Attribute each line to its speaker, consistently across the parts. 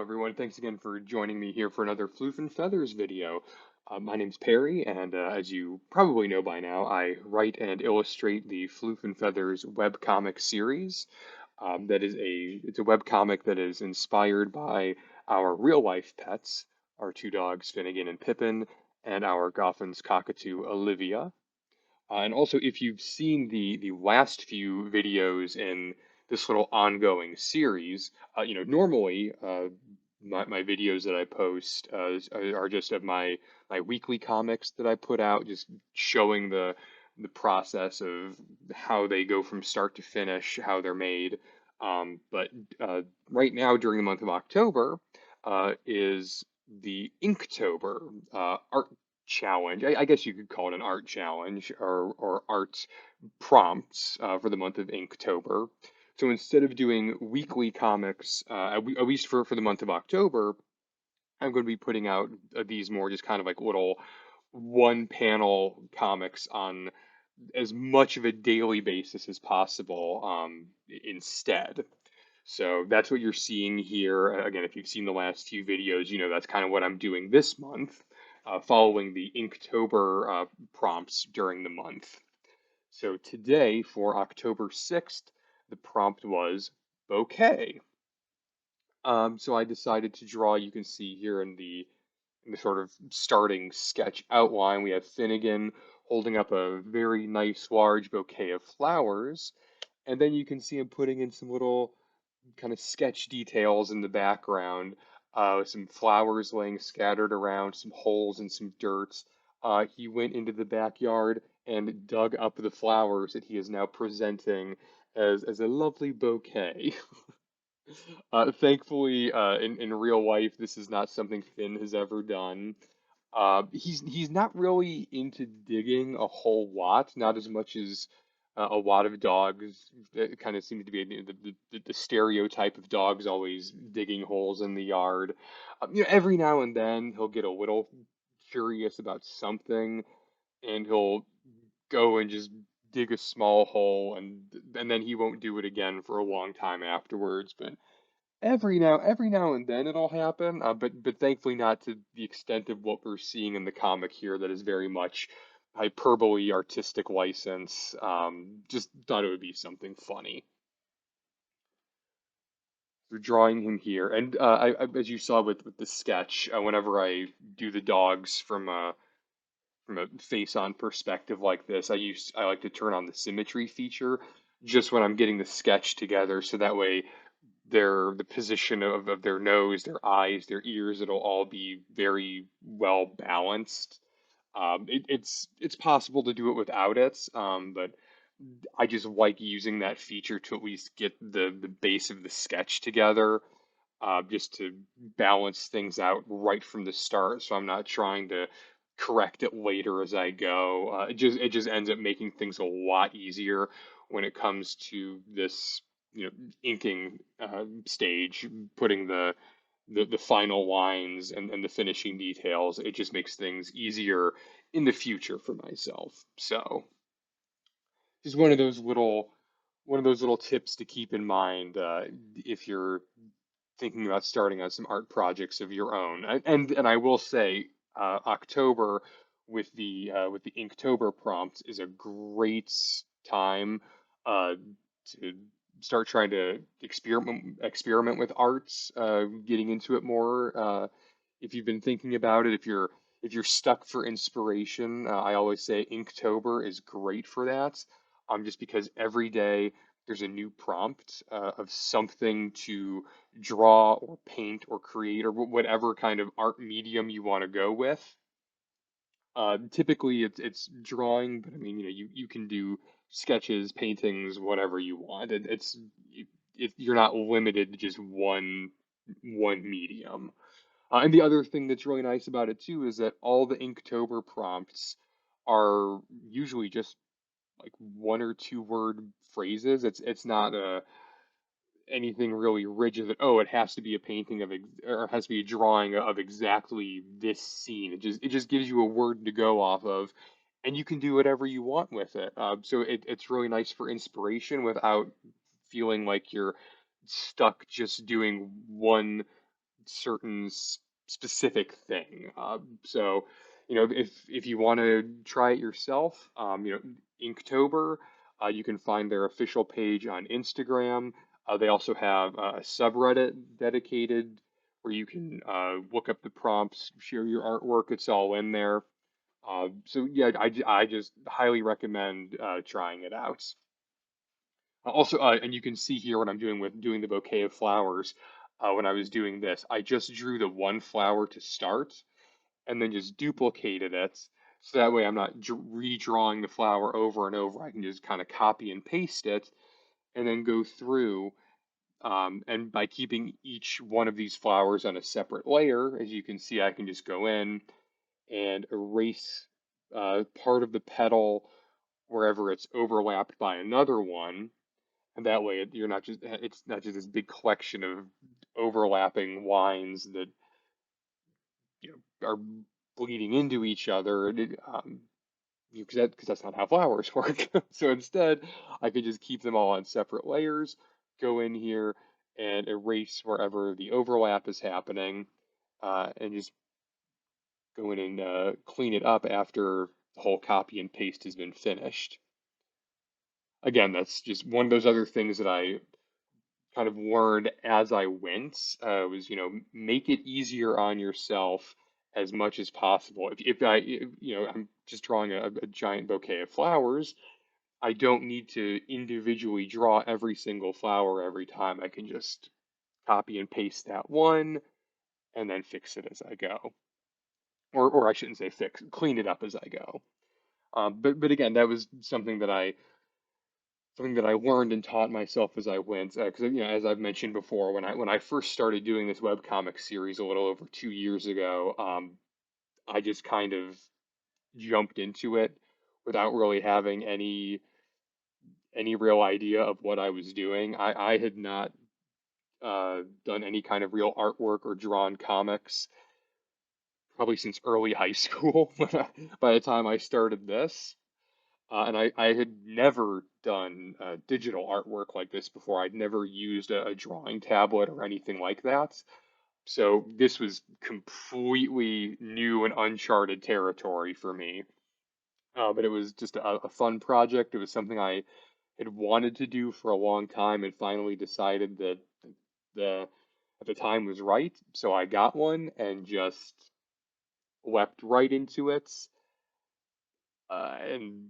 Speaker 1: everyone. Thanks again for joining me here for another Floof and Feathers video. My name's Perry, and as you probably know by now, I write and illustrate the Floof and Feathers webcomic series. It's a webcomic that is inspired by our real life pets, our two dogs, Finnegan and Pippin, and our Gotham's cockatoo, Olivia. And also, if you've seen the last few videos in this little ongoing series, normally my videos that I post are just of my weekly comics that I put out, just showing the process of how they go from start to finish, how they're made. But right now, during the month of October, is the Inktober art challenge. I guess you could call it an art challenge or art prompts for the month of Inktober. So instead of doing weekly comics, at least for the month of October, I'm going to be putting out these more just kind of like little one panel comics on as much of a daily basis as possible instead. So that's what you're seeing here. Again, if you've seen the last few videos, you know that's kind of what I'm doing this month, following the Inktober prompts during the month. So today, for October 6th, the prompt was bouquet. So I decided to draw, you can see here in the sort of starting sketch outline, we have Finnegan holding up a very nice large bouquet of flowers. And then you can see him putting in some little kind of sketch details in the background, some flowers laying scattered around, some holes and some dirt. He went into the backyard and dug up the flowers that he is now presenting as a lovely bouquet. Thankfully, in real life, this is not something Finn has ever done. He's not really into digging a whole lot, not as much as a lot of dogs. It kind of seems to be the stereotype of dogs always digging holes in the yard. Every now and then he'll get a little curious about something, and he'll go and just dig a small hole, and then he won't do it again for a long time afterwards. But every now and then it'll happen, but thankfully not to the extent of what we're seeing in the comic here. That is very much hyperbole, artistic license. Just thought it would be something funny. We're drawing him here, and as you saw with the sketch, whenever I do the dogs from a face-on perspective like this, I like to turn on the symmetry feature just when I'm getting the sketch together, so that way the position of their nose, their eyes, their ears, it'll all be very well balanced. It's possible to do it without it, but I just like using that feature to at least get the base of the sketch together, just to balance things out right from the start, so I'm not trying to correct it later as I go. It just ends up making things a lot easier when it comes to this, inking stage, putting the final lines and the finishing details. It just makes things easier in the future for myself. So just one of those little tips to keep in mind if you're thinking about starting on some art projects of your own. And I will say, October with the Inktober prompt is a great time uh, to start trying to experiment with arts, getting into it more. If you've been thinking about it, if you're stuck for inspiration, I always say Inktober is great for that. Just because every day there's a new prompt of something to draw or paint or create or whatever kind of art medium you want to go with. Typically it's drawing, but I mean, you can do sketches, paintings, whatever you want. You're not limited to just one medium. And the other thing that's really nice about it too is that all the Inktober prompts are usually just like one or two word phrases. It's not anything really rigid that, oh, it has to be a painting or it has to be a drawing of exactly this scene. It just gives you a word to go off of, and you can do whatever you want with it. So it's really nice for inspiration without feeling like you're stuck just doing one certain specific thing. So, if you want to try it yourself, Inktober, you can find their official page on Instagram. They also have a subreddit dedicated where you can look up the prompts, share your artwork. It's all in there. So yeah, I just highly recommend trying it out. Also, and you can see here what I'm doing with doing the bouquet of flowers. When I was doing this, I just drew the one flower to start and then just duplicated it. So that way I'm not redrawing the flower over and over. I can just kind of copy and paste it and then go through. And by keeping each one of these flowers on a separate layer, as you can see, I can just go in and erase part of the petal wherever it's overlapped by another one, and that way it's not just this big collection of overlapping lines that are bleeding into each other. Because that's not how flowers work. So instead, I could just keep them all on separate layers, go in here and erase wherever the overlap is happening, and just go in and clean it up after the whole copy and paste has been finished. Again, that's just one of those other things that I kind of learned as I went, make it easier on yourself as much as possible. I'm just drawing a giant bouquet of flowers, I don't need to individually draw every single flower every time. I can just copy and paste that one and then fix it as I go. Or I shouldn't say fix, clean it up as I go. But again, that was something that I learned and taught myself as I went. Because as I've mentioned before, when I first started doing this webcomic series a little over 2 years ago, I just kind of jumped into it without really having any real idea of what I was doing. I had not done any kind of real artwork or drawn comics probably since early high school by the time I started this. And I had never done digital artwork like this before. I'd never used a drawing tablet or anything like that. So this was completely new and uncharted territory for me. But it was just a fun project. It was something I had wanted to do for a long time and finally decided that the at the time was right. So I got one and just leapt right into it, and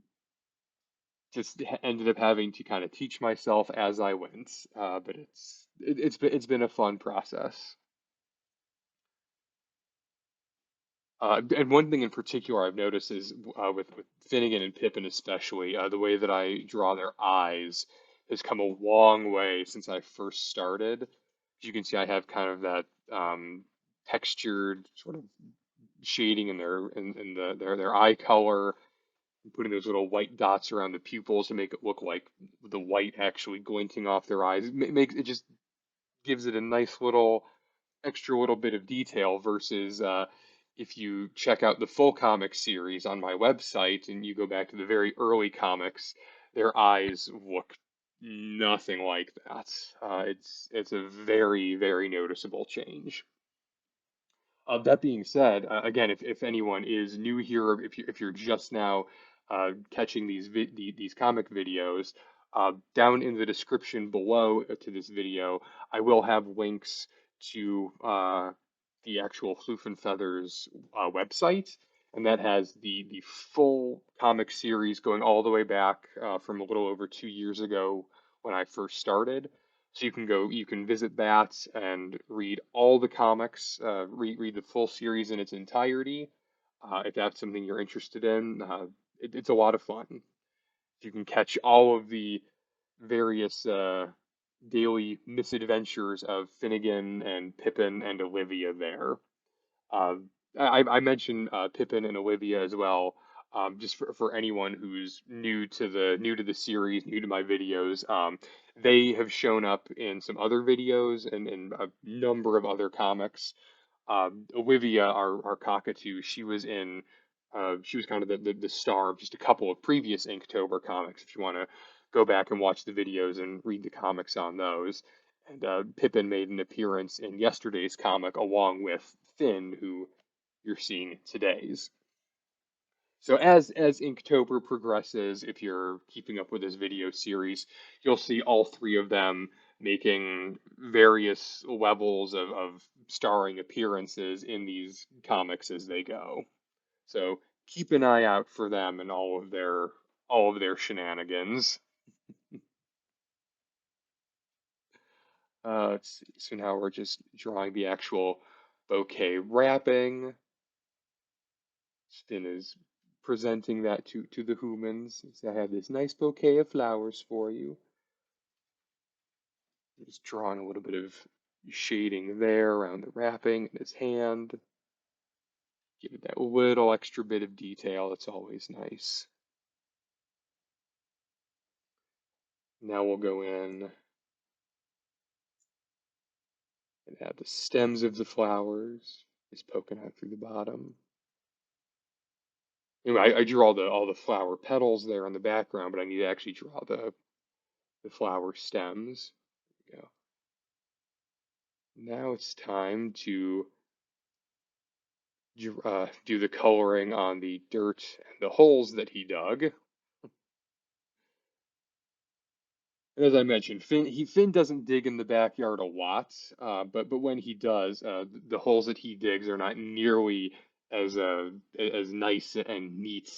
Speaker 1: just ended up having to kind of teach myself as I went. But it's been a fun process. And one thing in particular I've noticed is with Finnegan and Pippin especially, the way that I draw their eyes has come a long way since I first started. As you can see, I have kind of that textured sort of shading in their eye color, putting those little white dots around the pupils to make it look like the white actually glinting off their eyes. It just gives it a nice little extra little bit of detail versus if you check out the full comic series on my website and you go back to the very early comics, their eyes look nothing like that. It's a very, very noticeable change. That being said, again, if anyone is new here, if you're just now catching these comic videos, down in the description below to this video, I will have links to the actual Floof and Feathers website, and that has the full comic series going all the way back from a little over 2 years ago when I first started. So you can visit that and read all the comics, read the full series in its entirety. If that's something you're interested in, it's a lot of fun. You can catch all of the various daily misadventures of Finnegan and Pippin and Olivia there. I mentioned Pippin and Olivia as well, just for anyone who's new to the series, new to my videos. They have shown up in some other videos and in a number of other comics. Olivia, our cockatoo, she was kind of the star of just a couple of previous Inktober comics. If you want to go back and watch the videos and read the comics on those, And Pippin made an appearance in yesterday's comic along with Finn, who you're seeing in today's. So as Inktober progresses, if you're keeping up with this video series, you'll see all three of them making various levels of starring appearances in these comics as they go. So keep an eye out for them and all of their shenanigans. Let's see. So now we're just drawing the actual bouquet wrapping. Finn is presenting that to the humans. I have this nice bouquet of flowers for you. Just drawing a little bit of shading there around the wrapping in his hand. Give it that little extra bit of detail. It's always nice. Now we'll go in and add the stems of the flowers, just poking out through the bottom. Anyway, I drew all the flower petals there in the background, but I need to actually draw the flower stems. There we go. Now it's time to do the coloring on the dirt and the holes that he dug. And as I mentioned, Finn doesn't dig in the backyard a lot, but when he does, the holes that he digs are not nearly as nice and neat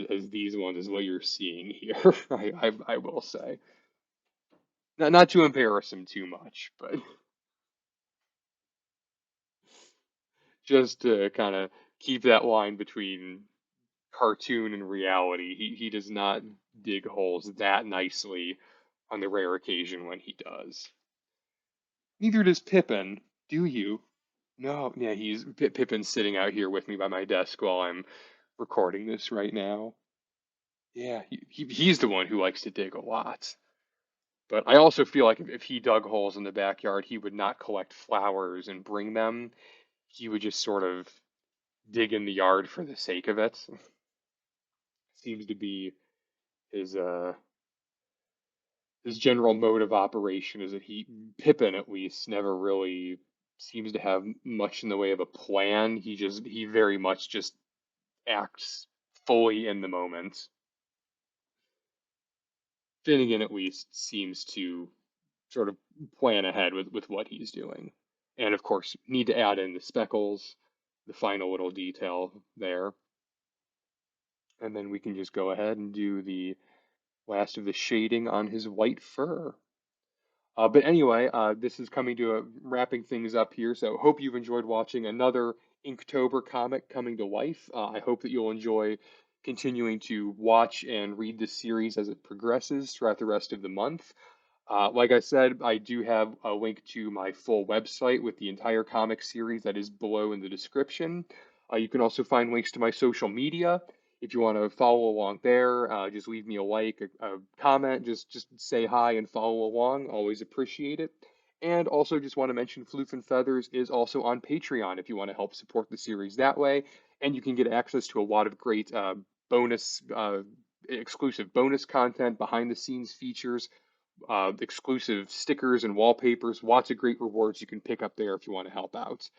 Speaker 1: as these ones, as what you're seeing here. I will say, not to embarrass him too much, but just to kind of keep that line between cartoon and reality. He does not dig holes that nicely on the rare occasion when he does. Neither does Pippin, do you? No, yeah, Pippin's sitting out here with me by my desk while I'm recording this right now. Yeah, he's the one who likes to dig a lot. But I also feel like if he dug holes in the backyard, he would not collect flowers and bring them. He would just sort of dig in the yard for the sake of it. Seems to be his his general mode of operation is that Pippin at least never really seems to have much in the way of a plan. He very much just acts fully in the moment. Finnegan at least seems to sort of plan ahead with what he's doing. And of course, need to add in the speckles, the final little detail there. And then we can just go ahead and do the last of the shading on his white fur. But anyway, this is coming to wrapping things up here. So hope you've enjoyed watching another Inktober comic coming to life. I hope that you'll enjoy continuing to watch and read this series as it progresses throughout the rest of the month. Like I said, I do have a link to my full website with the entire comic series that is below in the description. You can also find links to my social media. If you want to follow along there, just leave me a like, a comment, just say hi and follow along. Always appreciate it. And also just want to mention Floof and Feathers is also on Patreon if you want to help support the series that way. And you can get access to a lot of great bonus, exclusive bonus content, behind the scenes features, exclusive stickers and wallpapers, lots of great rewards you can pick up there if you want to help out.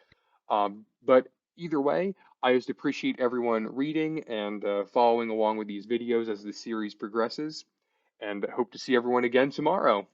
Speaker 1: But either way, I just appreciate everyone reading and following along with these videos as the series progresses, and hope to see everyone again tomorrow.